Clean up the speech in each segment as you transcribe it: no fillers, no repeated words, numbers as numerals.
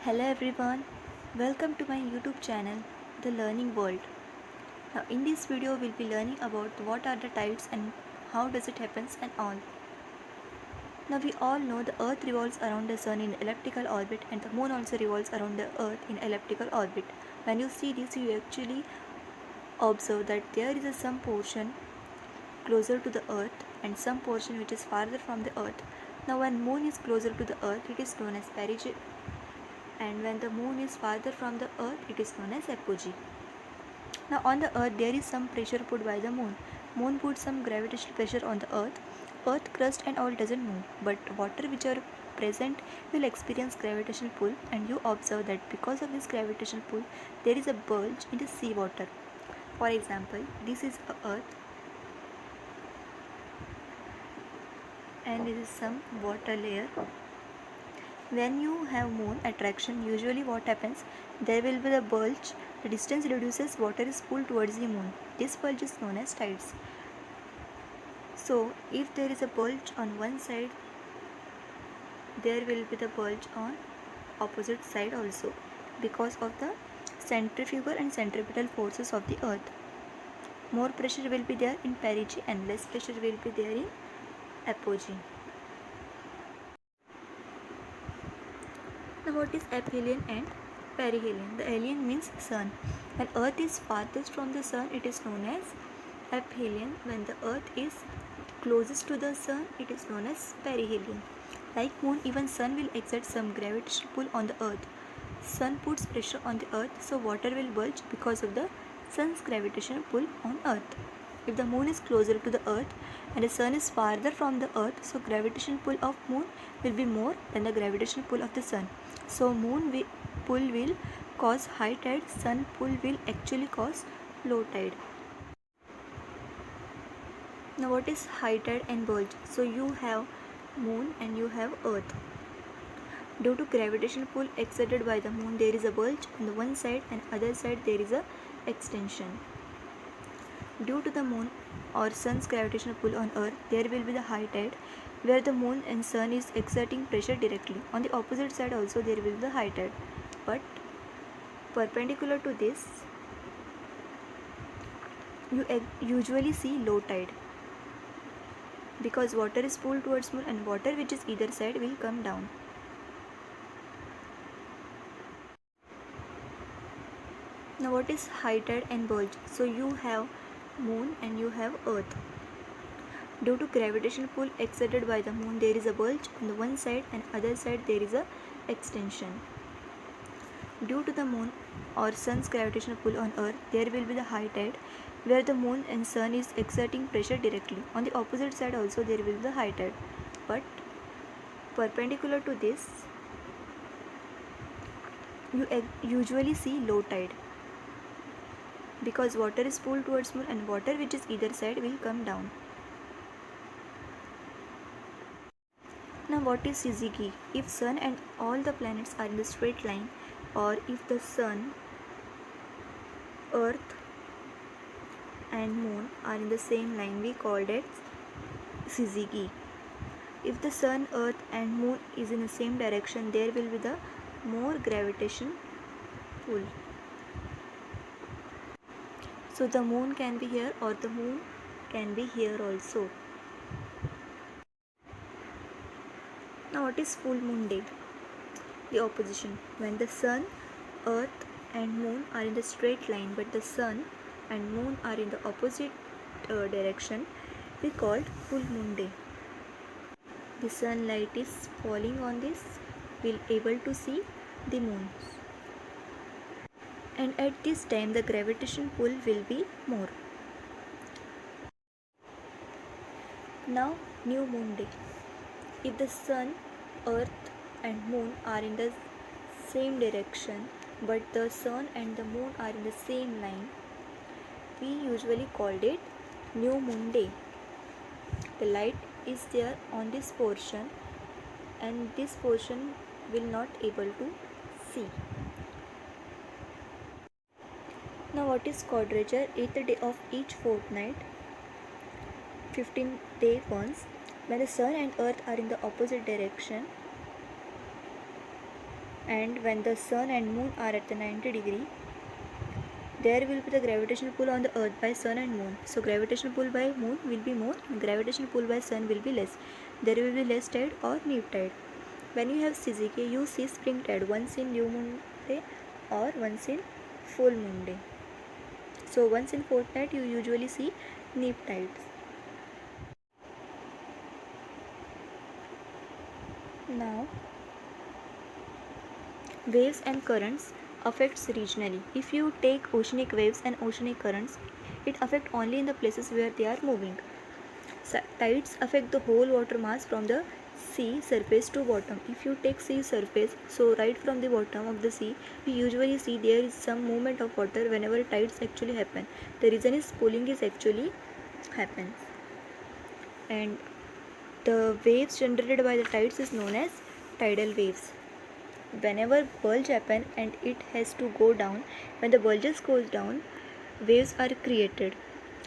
Hello everyone, welcome to my YouTube channel, The Learning World. Now in this video we'll be learning about what are the tides and how does it happens and all. Now we all know the earth revolves around the sun in elliptical orbit and the moon also revolves around the earth in elliptical orbit. When you see this you actually observe that there is some portion closer to the earth and some portion which is farther from the earth. Now when moon is closer to the earth it is known as perigee, and when the moon is farther from the earth it is known as apogee. Now on the earth there is some pressure put by the moon. Moon puts some gravitational pressure on the earth. Earth crust and all doesn't move, but water which are present will experience gravitational pull, and you observe that because of this gravitational pull there is a bulge in the sea water. For example, this is a earth and this is some water layer. When you have moon attraction, usually what happens, there will be the bulge, the distance reduces, water is pulled towards the moon. This bulge is known as tides. So if there is a bulge on one side, there will be the bulge on opposite side also, because of the centrifugal and centripetal forces of the earth. More pressure will be there in perigee and less pressure will be there in apogee. Now what is aphelion and perihelion? The helion means sun. When earth is farthest from the sun it is known as aphelion. When the earth is closest to the sun it is known as perihelion. Like moon, even sun will exert some gravitational pull on the earth. Sun puts pressure on the earth, so water will bulge because of the sun's gravitational pull on earth. If the moon is closer to the earth and the sun is farther from the earth, so gravitational pull of moon will be more than the gravitational pull of the sun. So moon pull will cause high tide, sun pull will actually cause low tide. Now what is high tide and bulge? So you have moon and you have earth. Due to gravitational pull exerted by the moon, there is a bulge on the one side and other side there is a extension. Due to the moon or sun's gravitational pull on earth, there will be the high tide where the moon and sun is exerting pressure directly. On the opposite side also there will be the high tide, but perpendicular to this you usually see low tide, because water is pulled towards moon and water which is either side will come down. Now what is high tide and bulge? So you have moon and you have earth. Due to gravitational pull exerted by the moon, there is a bulge on the one side and other side there is a extension. Due to the moon or sun's gravitational pull on earth, there will be the high tide where the moon and sun is exerting pressure directly. On the opposite side also there will be the high tide, but perpendicular to this you usually see low tide, because water is pulled towards moon and water which is either side will come down. Now what is syzygy? If sun and all the planets are in the straight line, or if the sun, earth and moon are in the same line, we called it syzygy. If the sun, earth and moon is in the same direction, there will be the more gravitation pull. So the moon can be here or the moon can be here also. Now what is full moon day? The opposition. When the sun, earth and moon are in the straight line but the sun and moon are in the opposite direction, we called full moon day. The sunlight is falling on this, we'll able to see the moon. And at this time the gravitational pull will be more. Now new moon day. If the sun, earth and moon are in the same direction but the sun and the moon are in the same line, we usually called it new moon day. The light is there on this portion and this portion will not able to see. Now what is quadrature? 8th day of each fortnight, 15th day once, when the sun and earth are in the opposite direction, and when the sun and moon are at the 90 degree, there will be the gravitational pull on the earth by sun and moon. So gravitational pull by moon will be more, gravitational pull by sun will be less. There will be less tide or neap tide. When you have CZK, you see spring tide once in new moon day or once in full moon day. So once in fortnight you usually see neap tides. Now, waves and currents affects regionally. If you take oceanic waves and oceanic currents, it affect only in the places where they are moving. Tides affect the whole water mass from the sea surface to bottom. If you take sea surface, so right from the bottom of the sea, you usually see there is some movement of water whenever tides actually happen. The reason is pulling is actually happens. And the waves generated by the tides is known as tidal waves. Whenever bulge happen and it has to go down, when the bulges goes down, waves are created.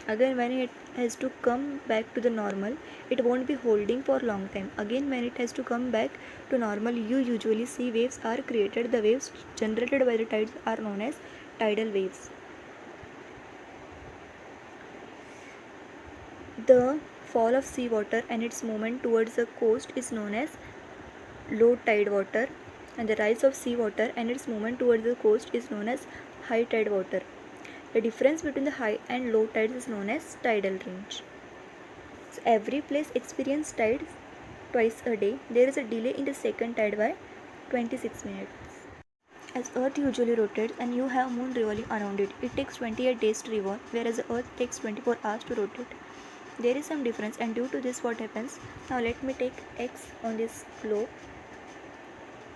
Again, when it has to come back to the normal, it won't be holding for long time. Again, when it has to come back to normal, you usually see waves are created. The waves generated by the tides are known as tidal waves. The fall of seawater and its movement towards the coast is known as low tide water, and the rise of seawater and its movement towards the coast is known as high tide water. The difference between the high and low tides is known as tidal range. So every place experiences tides twice a day. There is a delay in the second tide by 26 minutes. As Earth usually rotates and you have moon revolving around it, it takes 28 days to revolve, whereas the Earth takes 24 hours to rotate. There is some difference, and due to this what happens? Now let me take X on this globe.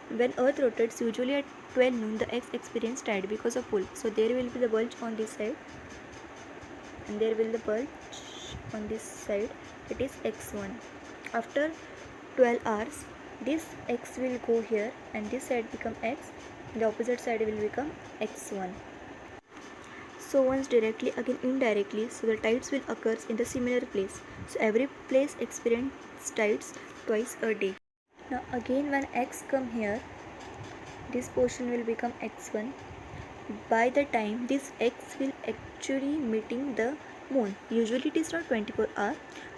When Earth rotates, usually at 12 noon, the X experiences tide because of pull. So there will be the bulge on this side, and there will be the bulge on this side. It is X1. After 12 hours, this X will go here, and this side become X. The opposite side will become X1. So once directly, again indirectly, so the tides will occur in the similar place. So every place experiences tides twice a day. Now again when X come here, this portion will become X1. By the time this X will actually meeting the moon, usually it is not 24 hours.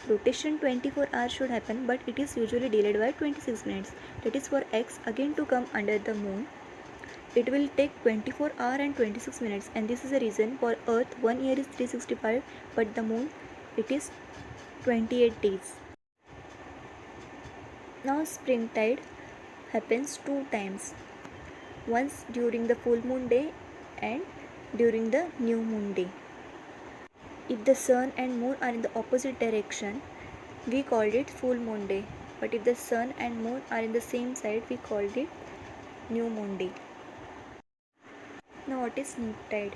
Rotation 24 hours should happen, but it is usually delayed by 26 minutes. That is for X again to come under the moon. It will take 24 hours and 26 minutes, and this is the reason for Earth 1 year is 365, but the moon it is 28 days. Now spring tide happens 2 times. Once during the full moon day and during the new moon day. If the sun and moon are in the opposite direction, we called it full moon day. But if the sun and moon are in the same side, we called it new moon day. Now what is neap tide?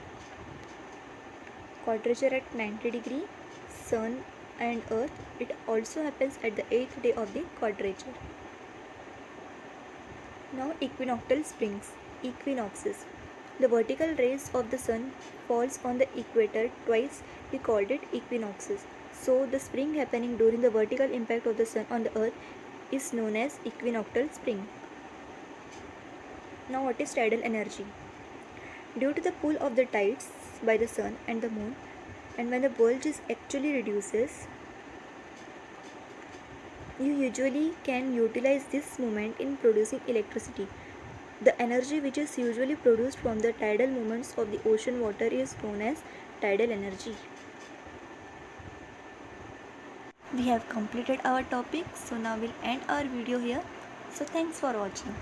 Quadrature at 90 degree, sun and earth. It also happens at the 8th day of the quadrature. Now equinoctial springs, equinoxes. The vertical rays of the sun falls on the equator twice. We called it equinoxes. So the spring happening during the vertical impact of the sun on the earth is known as equinoctial spring. Now what is tidal energy? Due to the pull of the tides by the sun and the moon, and when the bulge is actually reduces, you usually can utilize this movement in producing electricity. The energy which is usually produced from the tidal movements of the ocean water is known as tidal energy. We have completed our topic, so now we'll end our video here. So thanks for watching.